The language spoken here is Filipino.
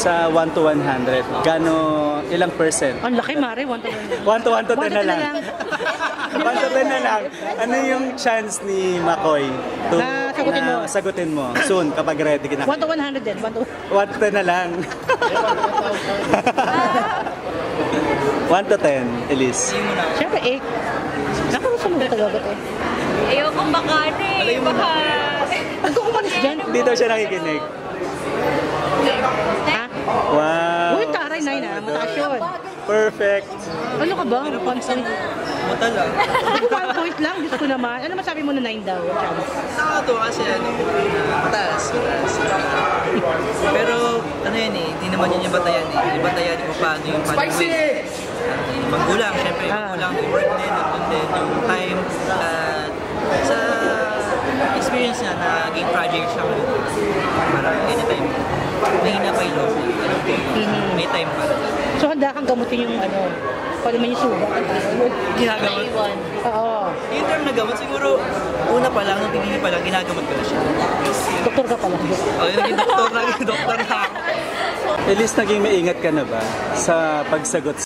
Sa 1 to 100, ilang percent? Ang laki, Mare, 1 to 1. 1 to 1 to 10 na lang. 1 to 10 na lang. Ano yung chance ni Makoy na sagutin mo soon kapag ready ka na? 1 to 100 din. 1 to 10 na lang. 1 to 10, Elise. Siyempre, 8. Nakakasunod talaga ito. Ayokong baka baka... Huwag ko kumalis dyan. Dito siya nakikinig. Ha? Wow. Uy, taray, 9 na. Mataas yun. Perfect. Ano ka ba? 1 point. Mata lang. 1 point lang. Diyos ko naman. Ano masabi mo na 9 daw? Nakakatuwa kasi mataas. Pero ano yan eh, hindi naman yun yung batayan eh. Yung batayan kung paano yung panawin. Magulang, syempre. Magulang, yung work din, yung time. Sa experience niya na naging project siya para anytime. Mahina pa yung loob niya. May time para. So handa kang gamutin yung paano man yung sugat. Ginagamot. Oo. Yung term na gamot, siguro una pa lang, nung pinili pa lang, ginagamot ko na siya. Doktor ka pala. Oh, yung naging doktor na ako. Elise, naging maingat ka na ba sa pagsagot?